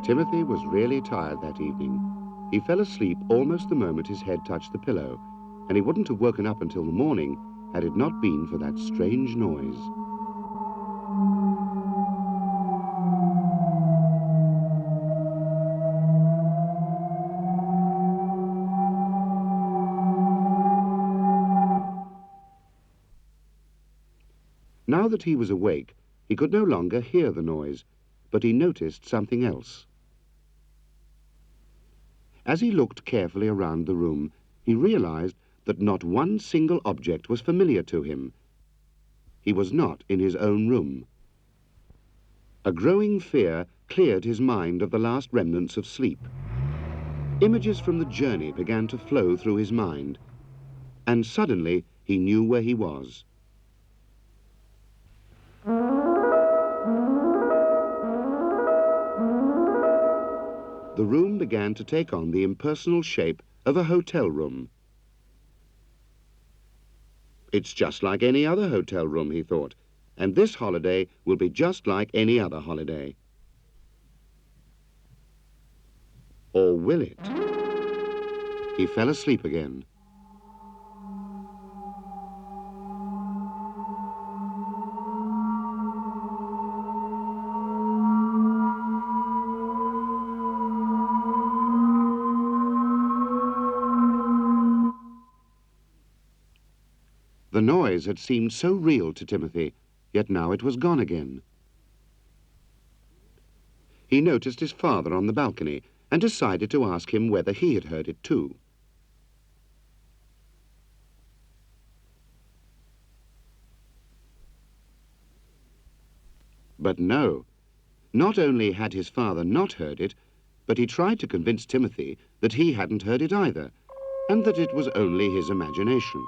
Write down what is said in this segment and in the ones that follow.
Timothy was really tired that evening. He fell asleep almost the moment his head touched the pillow, and he wouldn't have woken up until the morning had it not been for that strange noise. Now that he was awake, he could no longer hear the noise, but he noticed something else. As he looked carefully around the room, he realized that not one single object was familiar to him. He was not in his own room. A growing fear cleared his mind of the last remnants of sleep. Images from the journey began to flow through his mind, and suddenly he knew where he was. The room began to take on the impersonal shape of a hotel room. It's just like any other hotel room, he thought, and this holiday will be just like any other holiday. Or will it? He fell asleep again. The noise had seemed so real to Timothy, yet now it was gone again. He noticed his father on the balcony and decided to ask him whether he had heard it too. But no, not only had his father not heard it, but he tried to convince Timothy that he hadn't heard it either, and that it was only his imagination.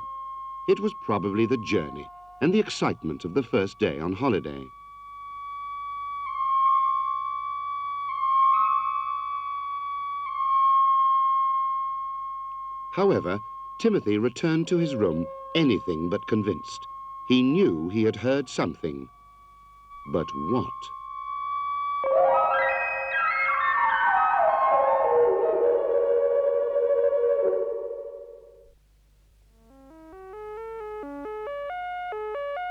It was probably the journey and the excitement of the first day on holiday. However, Timothy returned to his room anything but convinced. He knew he had heard something. But what?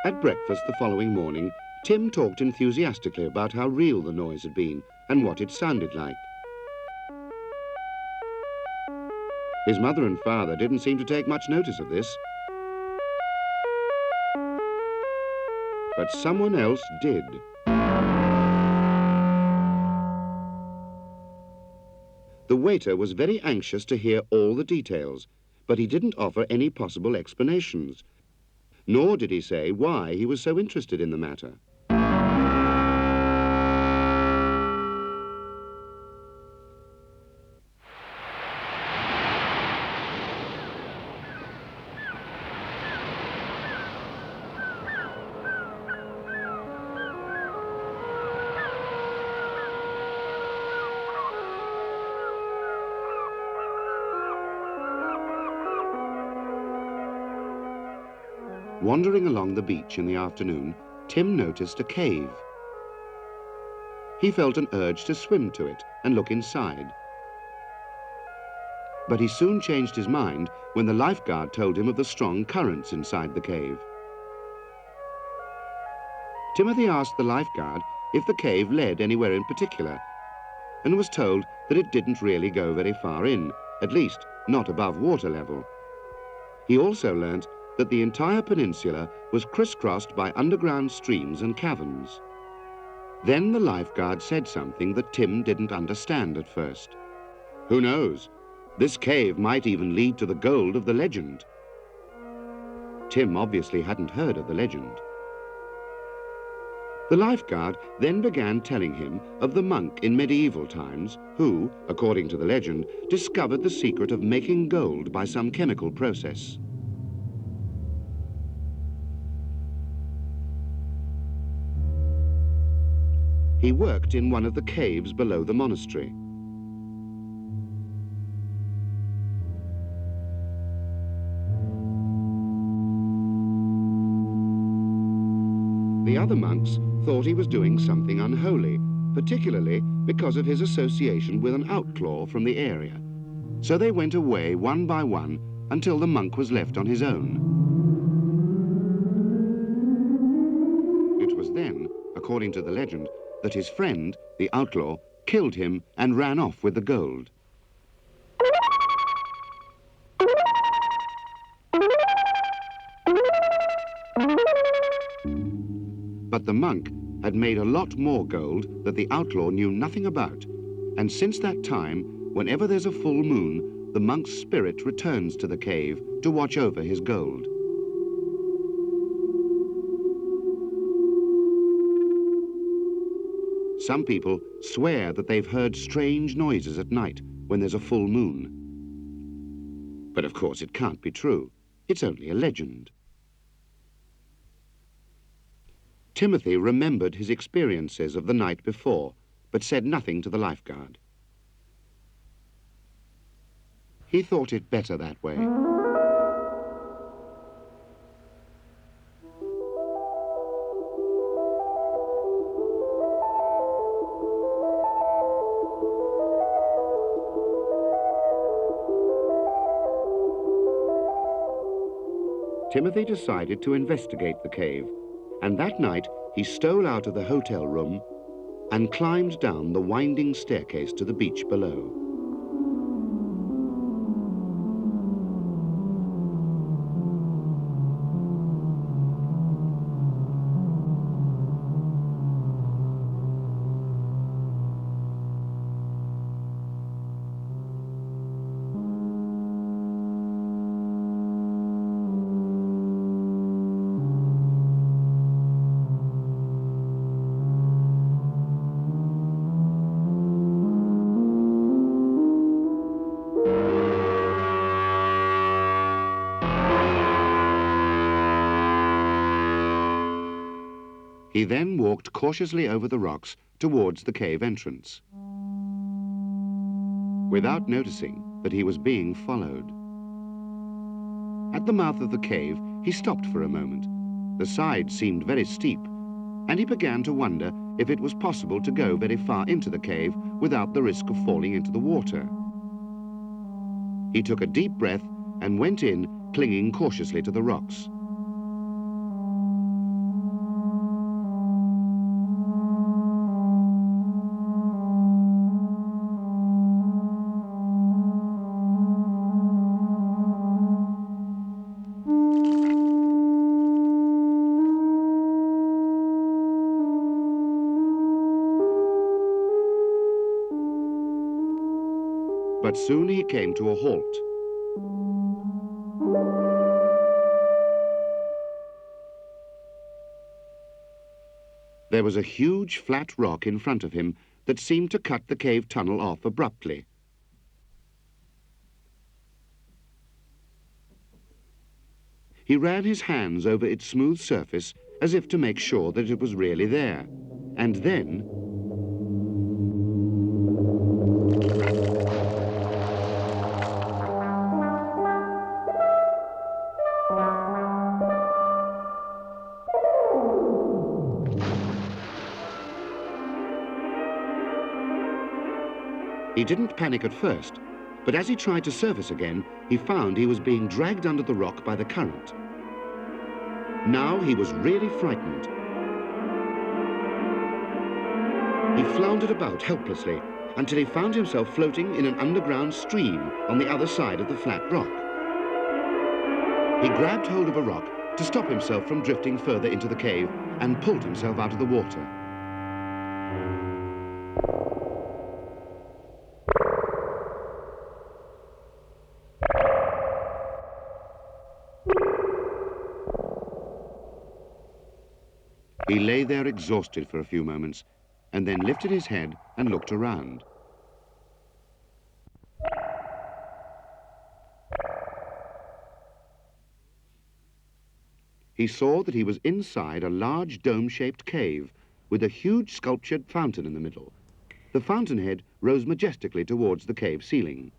At breakfast the following morning, Tim talked enthusiastically about how real the noise had been and what it sounded like. His mother and father didn't seem to take much notice of this. But someone else did. The waiter was very anxious to hear all the details, but he didn't offer any possible explanations, nor did he say why he was so interested in the matter. Wandering along the beach in the afternoon, Tim noticed a cave. He felt an urge to swim to it and look inside. But he soon changed his mind when the lifeguard told him of the strong currents inside the cave. Timothy asked the lifeguard if the cave led anywhere in particular, and was told that it didn't really go very far in, at least not above water level. He also learnt that the entire peninsula was crisscrossed by underground streams and caverns. Then the lifeguard said something that Tim didn't understand at first. Who knows? This cave might even lead to the gold of the legend. Tim obviously hadn't heard of the legend. The lifeguard then began telling him of the monk in medieval times who, according to the legend, discovered the secret of making gold by some chemical process. He worked in one of the caves below the monastery. The other monks thought he was doing something unholy, particularly because of his association with an outlaw from the area. So they went away one by one until the monk was left on his own. It was then, according to the legend, that his friend, the outlaw, killed him and ran off with the gold. But the monk had made a lot more gold that the outlaw knew nothing about, and since that time, whenever there's a full moon, the monk's spirit returns to the cave to watch over his gold. Some people swear that they've heard strange noises at night when there's a full moon. But of course it can't be true. It's only a legend. Timothy remembered his experiences of the night before, but said nothing to the lifeguard. He thought it better that way. Timothy decided to investigate the cave, and that night he stole out of the hotel room and climbed down the winding staircase to the beach below. He then walked cautiously over the rocks towards the cave entrance, without noticing that he was being followed. At the mouth of the cave, he stopped for a moment. The side seemed very steep, and he began to wonder if it was possible to go very far into the cave without the risk of falling into the water. He took a deep breath and went in, clinging cautiously to the rocks. But soon he came to a halt. There was a huge flat rock in front of him that seemed to cut the cave tunnel off abruptly. He ran his hands over its smooth surface as if to make sure that it was really there, and then he didn't panic at first, but as he tried to surface again, he found he was being dragged under the rock by the current. Now he was really frightened. He floundered about helplessly until he found himself floating in an underground stream on the other side of the flat rock. He grabbed hold of a rock to stop himself from drifting further into the cave and pulled himself out of the water. He lay there exhausted for a few moments and then lifted his head and looked around. He saw that he was inside a large dome-shaped cave with a huge sculptured fountain in the middle. The fountainhead rose majestically towards the cave ceiling.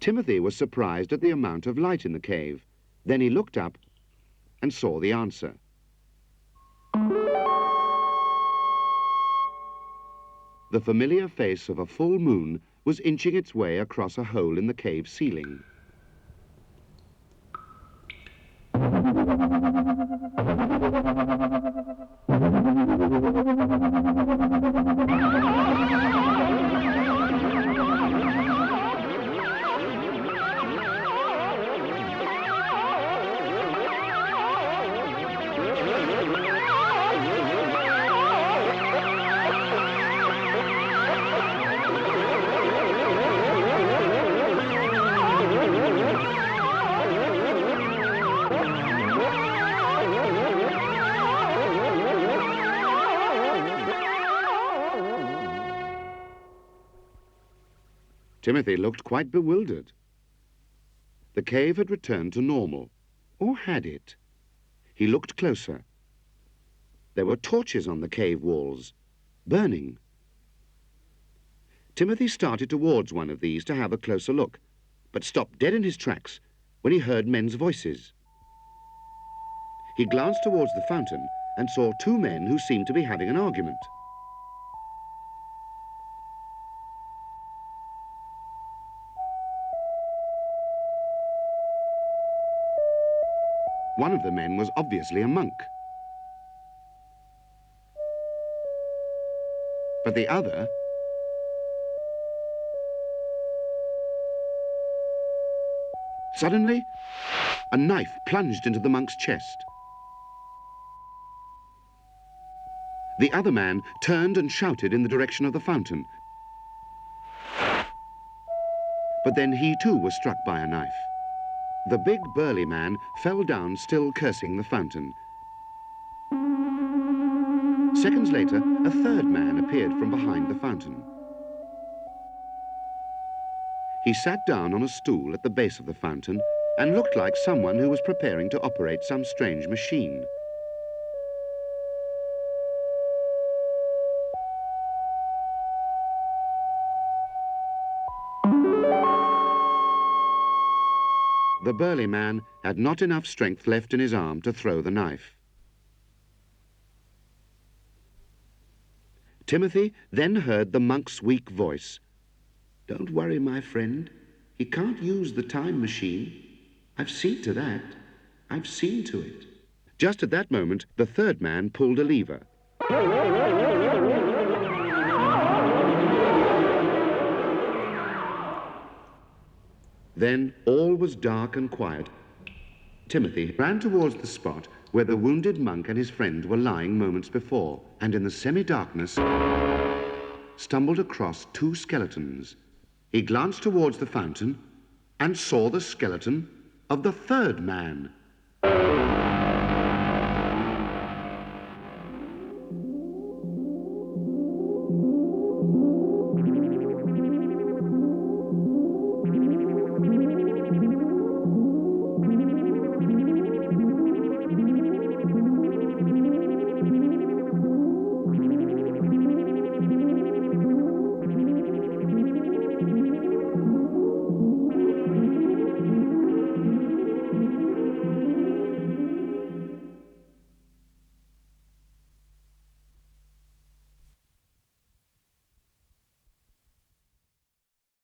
Timothy was surprised at the amount of light in the cave. Then he looked up and saw the answer. The familiar face of a full moon was inching its way across a hole in the cave ceiling. Timothy looked quite bewildered. The cave had returned to normal, or had it? He looked closer. There were torches on the cave walls, burning. Timothy started towards one of these to have a closer look, but stopped dead in his tracks when he heard men's voices. He glanced towards the fountain and saw two men who seemed to be having an argument. One of the men was obviously a monk. But the other... Suddenly, a knife plunged into the monk's chest. The other man turned and shouted in the direction of the fountain. But then he too was struck by a knife. The big burly man fell down, still cursing the fountain. Seconds later, a third man appeared from behind the fountain. He sat down on a stool at the base of the fountain and looked like someone who was preparing to operate some strange machine. The burly man had not enough strength left in his arm to throw the knife. Timothy then heard the monk's weak voice. "Don't worry, my friend. He can't use the time machine. I've seen to that. I've seen to it." Just at that moment, the third man pulled a lever. Then all was dark and quiet. Timothy ran towards the spot where the wounded monk and his friend were lying moments before, and in the semi-darkness stumbled across two skeletons. He glanced towards the fountain and saw the skeleton of the third man.